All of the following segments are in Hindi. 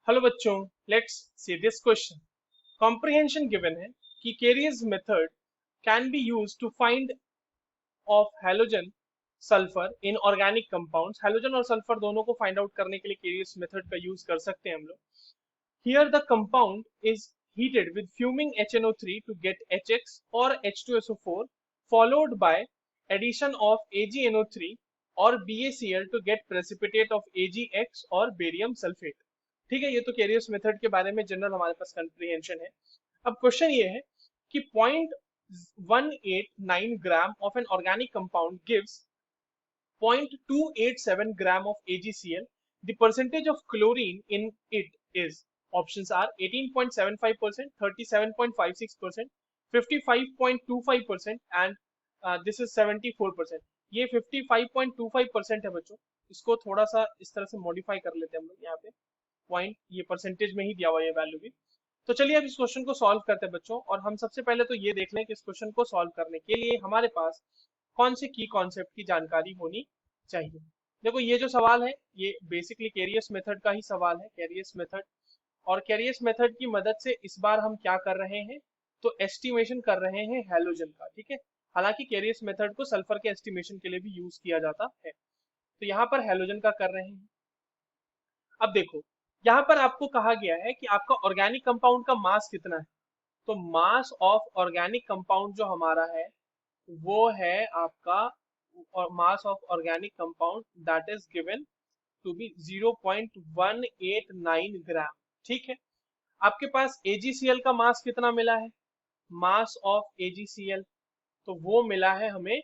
हेलो बच्चों, let's see this question. Comprehension given है कि Carius method can be used to find of halogen sulphur in organic compounds. Halogen और सल्फर दोनों को फाइंड आउट करने के लिए कैरियर्स मेथड का यूज कर सकते हैं हम लोग। Here the compound is heated with fuming HNO3 to get HX or H2SO4 followed by addition of AgNO3 or BaCl to get precipitate of AgX और बेरियम सल्फेट। ठीक है, ये तो कैरियर्स मेथड के बारे में जनरल हमारे पास कंप्रीहेंशन है। अब क्वेश्चन ये है कि 0.189 gram of an organic compound gives 0.287 gram of AgCl. The percentage of chlorine in it is, options are 18.75%, 37.56%, 55.25% and this is 74%. ये 55.25% है बच्चों। इसको थोड़ा सा इस तरह से मॉडिफाई कर लेते हैं हम लोग। यहाँ पे पॉइंट ये परसेंटेज में ही दिया हुआ है वैल्यू भी। तो चलिए अब इस क्वेश्चन को सॉल्व करते हैं बच्चों। और हम सबसे पहले तो ये देख लें कि इस क्वेश्चन को सॉल्व करने के लिए हमारे पास कौन से की कॉन्सेप्ट की जानकारी होनी चाहिए। देखो, ये जो सवाल है ये बेसिकली कैरियर्स मेथड का ही सवाल है, कैरियर्स मेथड। और कैरियर्स मेथड की मदद से इस बार हम क्या कर रहे हैं, तो एस्टिमेशन कर रहे हैं हैलोजन का। ठीक है, हालांकि कैरियर्स मेथड को सल्फर के एस्टिमेशन के लिए भी यूज किया जाता है। तो यहाँ पर हैलोजन का कर रहे हैं। अब देखो, यहाँ पर आपको कहा गया है कि आपका ऑर्गेनिक कंपाउंड का मास कितना है। तो मास ऑफ ऑर्गेनिक कंपाउंड जो हमारा है वो है आपका, और mass of organic compound that is given to be 0.189 gram. ठीक है, आपके पास AgCl का मास कितना मिला है, मास ऑफ AgCl तो वो मिला है हमें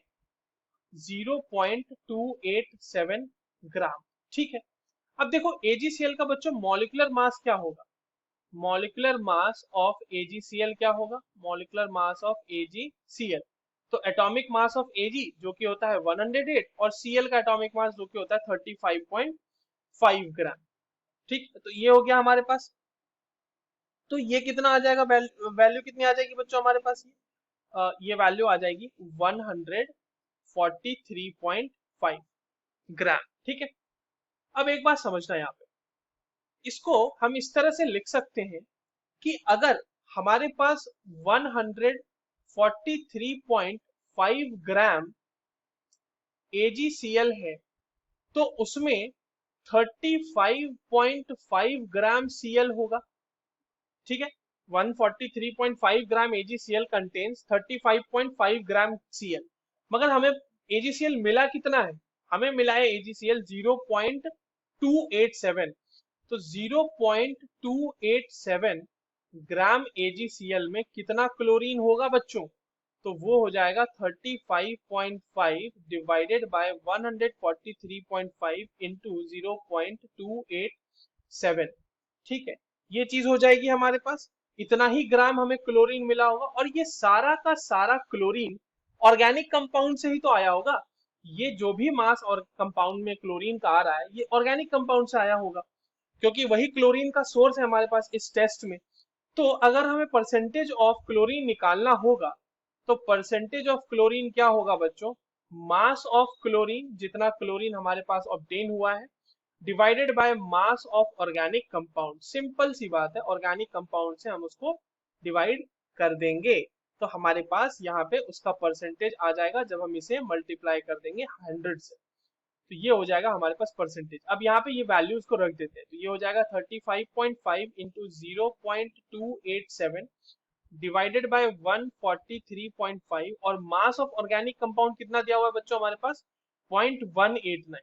0.287 ग्राम। ठीक है, अब देखो AgCl का बच्चों मॉलिक्यूलर मास क्या होगा, मॉलिक्यूलर मास ऑफ AgCl क्या होगा, मॉलिक्यूलर मास ऑफ AgCl तो एटॉमिक मास ऑफ Ag जो कि होता है 108 और Cl का एटॉमिक मास जो कि होता है 35.5 ग्राम। ठीक, तो ये हो गया हमारे पास। तो ये कितना आ जाएगा, वैल्यू कितनी आ जाएगी बच्चों हमारे पास, ये वैल्यू आ जाएगी 143.5 ग्राम। ठीक है, अब एक बात समझना यहाँ पे, इसको हम इस तरह से लिख सकते हैं कि अगर हमारे पास 143.5 ग्राम AgCl है तो उसमें 35.5 ग्राम Cl होगा। ठीक है, 143.5 ग्राम AgCl कंटेन्स 35.5 ग्राम Cl। मगर हमें AgCl मिला कितना है, हमें मिला है AgCl 0.287। तो 0.287 ग्राम AgCl में कितना क्लोरीन होगा बच्चों, तो वो हो जाएगा 35.5 डिवाइडेड बाय 143.5 इंटू 0.287। ठीक है, ये चीज हो जाएगी हमारे पास, इतना ही ग्राम हमें क्लोरीन मिला होगा। और ये सारा का सारा क्लोरीन ऑर्गेनिक कंपाउंड से ही तो आया होगा। ये जो भी मास और कंपाउंड में क्लोरीन का आ रहा है ये ऑर्गेनिक कंपाउंड से आया होगा, क्योंकि वही क्लोरीन का सोर्स है हमारे पास इस टेस्ट में। तो अगर हमें परसेंटेज ऑफ क्लोरीन निकालना होगा तो परसेंटेज ऑफ क्लोरीन क्या होगा बच्चों, मास ऑफ क्लोरीन, जितना क्लोरीन हमारे पास ऑब्टेन हुआ है, divided by mass of organic compound. Simple सी बात है, ऑर्गेनिक कंपाउंड से हम उसको डिवाइड कर देंगे तो हमारे पास यहाँ पे उसका परसेंटेज आ जाएगा जब हम इसे मल्टीप्लाई कर देंगे 100 से। तो ये हो जाएगा हमारे पास परसेंटेज। अब यहाँ पे ये वैल्यूज को रख देते हैं तो ये हो जाएगा 35.5 इंटू 0.287 डिवाइडेड बाय 143.5 और मास ऑफ ऑर्गेनिक कंपाउंड कितना दिया हुआ है बच्चों हमारे पास 0.189।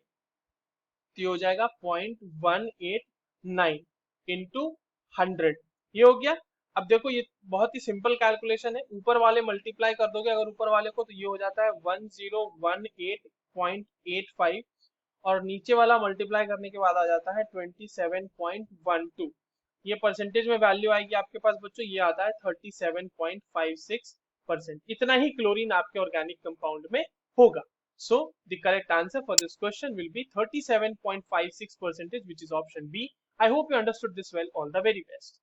तो ये हो जाएगा 0.189 इंटू 100, ये हो गया। अब देखो ये बहुत ही सिंपल कैलकुलेशन है, ऊपर वाले मल्टीप्लाई कर दोगे अगर ऊपर वाले को तो ये हो जाता है 1018.85 और नीचे वाला मल्टीप्लाई करने के बाद आ जाता है 27.12। ये परसेंटेज में वैल्यू आएगी आपके पास बच्चों, ये आता है 37.56%। इतना ही क्लोरीन आपके ऑर्गेनिक कंपाउंड में होगा। So the correct answer for this question will be 37.56%, which is option B. I hope you understood this well. All the very best.